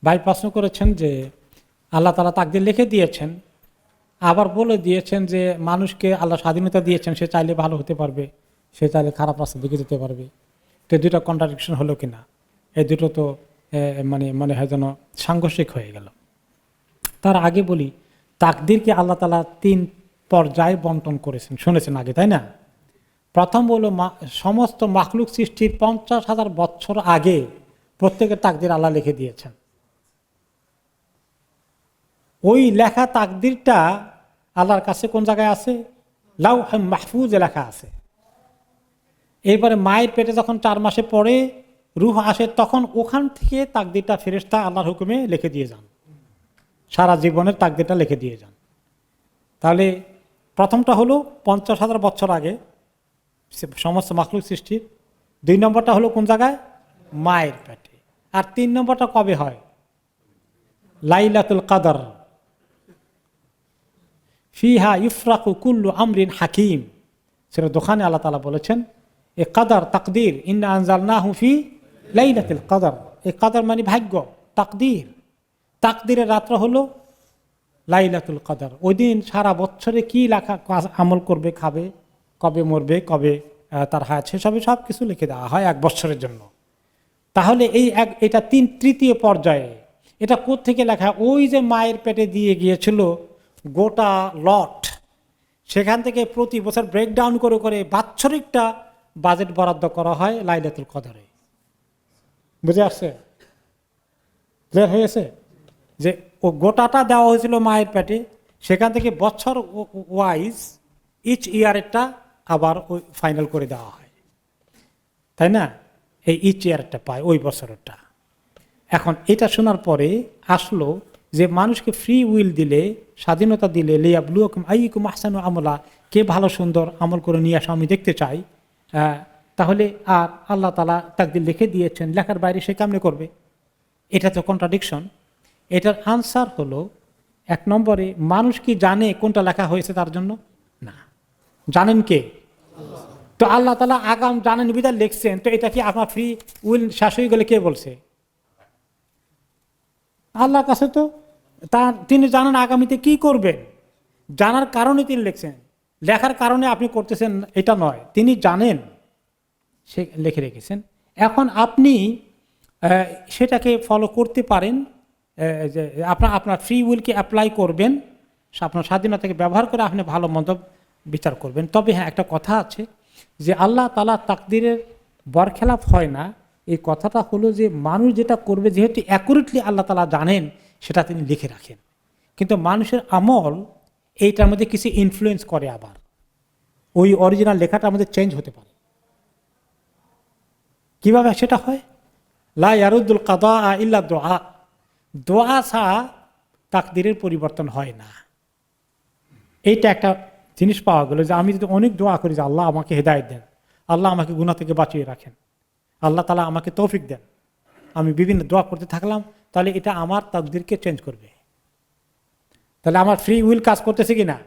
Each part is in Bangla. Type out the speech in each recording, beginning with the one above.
ভাই প্রশ্ন করেছেন যে আল্লাহ তাআলা তাকদীর লিখে দিয়েছেন, আবার বলে দিয়েছেন যে মানুষকে আল্লাহ স্বাধীনতা দিয়েছেন, সে চাইলে ভালো হতে পারবে, সে চাইলে খারাপ রাস্তার দিকে যেতে পারবে। তো দুটো কন্ট্রাডিকশন হলো কিনা, এই দুটো তো মানে মনে হয় যেন সাংঘর্ষিক হয়ে গেল। তার আগে বলি, তাকদীরকে আল্লাহ তাআলা 3 পর্যায়ে বন্টন করেছেন, শুনেছেন আগে, তাই না? প্রথম হলো সমস্ত মাখলুক সৃষ্টির 50,000 বছর আগে প্রত্যেকের তাকদীর আল্লাহ লিখে দিয়েছেন। ওই লেখা তাকদীরটা আল্লাহর কাছে কোন জায়গায় আছে? লাউহে মাহফুজে লেখা আছে। এরপরে মায়ের পেটে যখন 4 মাসে পরে রূহ আসে, তখন ওখান থেকে তাকদীরটা ফেরেশতা আল্লাহর হুকুমে লিখে দিয়ে যান, সারা জীবনের তাকদীরটা লিখে দিয়ে যান। তাহলে প্রথমটা হলো 50,000 বছর আগে সমস্ত মাখলুক সৃষ্টির। 2 নম্বরটা হলো কোন জায়গায়? মায়ের পেটে। আর 3 নম্বরটা কবে হয়? লাইলাতুল কদর, ফিহা ইফরাকু কুল্লু আমরিন হাকিম। সেটা দোকানে আল্লাহ তাআলা বলেছেন এ কদর তাকদীর, ইন্না আনজালনাহু ফি লাইলাতুল কদর। এই কদর মানে ভাগ্য, তাকদীর। তাকদীরের রাত্র হলো লাইলাতুল কদর। ওই দিন সারা বছরে কি লেখা আমল করবে, খাবে, কবে মরবে, কবে তার হায়াত শেষ হবে, সব কিছু লিখে দেওয়া হয় 1 বছরের জন্য। তাহলে এটা তৃতীয় পর্যায়ে। এটা কোত্থেকে লেখা? ওই যে মায়ের পেটে দিয়ে গিয়েছিল গোটা লট, সেখান থেকে প্রতি বছর ব্রেকডাউন করে করে বাৎসরিকটা বাজেট বরাদ্দ করা হয় লাইলাতুল কদরে। বুঝে আসছে? ক্লিয়ার হয়েছে? যে ও গোটাটা দেওয়া হয়েছিল মায়ের পেটে, সেখান থেকে বছর ওয়াইজ ইচ ইয়ারেরটা আবার ওই ফাইনাল করে দেওয়া হয়, তাই না? এই ইচ ইয়ারটা পায় ওই বছরেরটা। এখন এটা শোনার পরে আসলো যে মানুষকে ফ্রি উইল দিলে, স্বাধীনতা দিলে, লিয়াবলুয়াকুম আইয়ুকুম আহসানু আমলা, কে ভালো সুন্দর আমল করে নিয়ে আসা আমি দেখতে চাই, তাহলে আর আল্লাহ তাআলা তাকদীর লিখে দিয়েছেন, লেখার বাইরে সে কেমনে করবে? এটা তো কন্ট্রাডিকশন। এটার আনসার হলো, 1 নম্বরে মানুষ কি জানে কোনটা লেখা হয়েছে তার জন্য? না। জানেন কে? তো আল্লাহ তাআলা আগাম জানেন বিধায় লিখছেন। তো এটা কি আপনার ফ্রি উইল শেষ হয়ে গেলে কে বলছে? আল্লাহর কাছে তো তিনি জানেন আগামীতে কি করবেন, জানার কারণে তিনি লিখছেন। লেখার কারণে আপনি করতেছেন এটা নয়, তিনি জানেন, সে লিখে রেখেছেন। এখন আপনি সেটাকে ফলো করতে পারেন, যে আপনার ফ্রি উইলকে অ্যাপ্লাই করবেন, আপনার স্বাধীনতাকে ব্যবহার করে আপনি ভালো মন্দ বিচার করবেন। তবে হ্যাঁ, একটা কথা আছে যে আল্লাহ তাআলা তাকদীরের বরখেলাপ হয় না। এই কথাটা হলো যে মানুষ যেটা করবে, যেহেতু অ্যাকুরেটলি আল্লাহ তাআলা জানেন, সেটা তিনি লিখে রাখেন। কিন্তু মানুষের আমল এইটার মধ্যে কিছু ইনফ্লুয়েন্স করে, আবার ওই অরিজিনাল লেখাটা আমাদের চেঞ্জ হতে পারে। কিভাবে সেটা হয়? লা ইয়ারুদ্দুল কাদা ইল্লা দোয়া। দোয়া ছাড়া তাকদীরের পরিবর্তন হয় না। এইটা একটা জিনিস পাওয়া গেল যে আমি যদি অনেক দোয়া করি যে আল্লাহ আমাকে হেদায়েত দেন, আল্লাহ আমাকে গুনাহ থেকে বাঁচিয়ে রাখেন, আল্লাহ তাআলা আমাকে তৌফিক দেন, আমি বিভিন্ন দোয়া করতে থাকলাম, তাহলে এটা আমার তাকদীরকে চেঞ্জ করবে। তাহলে আমার ফ্রি উইল কাজ করতেছে কিনা?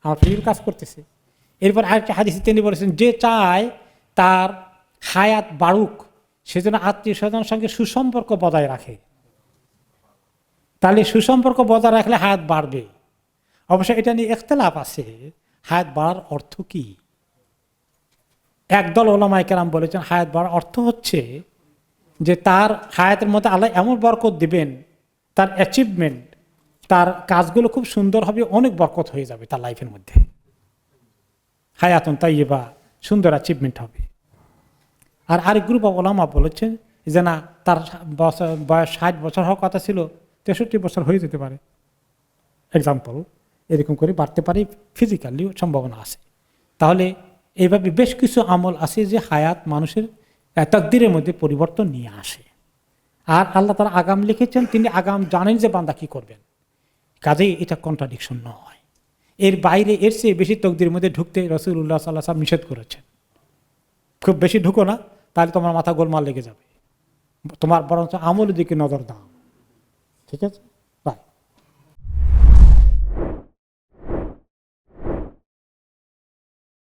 আমার ফ্রি উইল কাজ করতেছে। এরপর আরেকটা হাদিসে তিনি বলেছেন, যে চায় তার হায়াত বাড়ুক, সেজন্য আত্মীয় স্বজনের সঙ্গে সুসম্পর্ক বজায় রাখে। তাহলে সুসম্পর্ক বজায় রাখলে হায়াত বাড়বে। অবশ্য এটা নিয়ে ইখতিলাফ আছে, হায়াত বাড়ার অর্থ কি? একদল উলামায়ে কেরাম বলেছেন হায়াত বাড়ার অর্থ হচ্ছে যে তার হায়াতের মধ্যে আল্লাহ এমন বরকত দিবেন, তার অ্যাচিভমেন্ট, তার কাজগুলো খুব সুন্দর হবে, অনেক বরকত হয়ে যাবে তার লাইফের মধ্যে, হায়াতুন তাইয়্যিবা, সুন্দর অ্যাচিভমেন্ট হবে। আর আরেক গ্রুপ অফ উলামা বলেছেন যে না, তার বয়স 60 বছর হওয়ার কথা ছিল, 63 বছর হয়ে যেতে পারে, এক্সাম্পল, এরকম করে বাড়তে পারে, ফিজিক্যালিও সম্ভাবনা আছে। তাহলে এইভাবে বেশ কিছু আমল আছে যে হায়াত মানুষের তাকদীরের মধ্যে পরিবর্তন নিয়ে আসে। আর আল্লাহ তাআলা আগাম লিখেছেন, তিনি আগাম জানেন যে বান্দা কি করবেন, কাজেই এটা কন্ট্রাডিকশন নয়। এর বাইরে এর চেয়ে বেশি তাকদীরের মধ্যে ঢুকতে রাসূলুল্লাহ সাল্লাল্লাহু আলাইহি ওয়াসাল্লাম নিষেধ করেছেন। খুব বেশি ঢুকো না, তাহলে তোমার মাথা গোলমাল লেগে যাবে, তোমার বরঞ্চ আমলের দিকে নজর দাও। ঠিক আছে?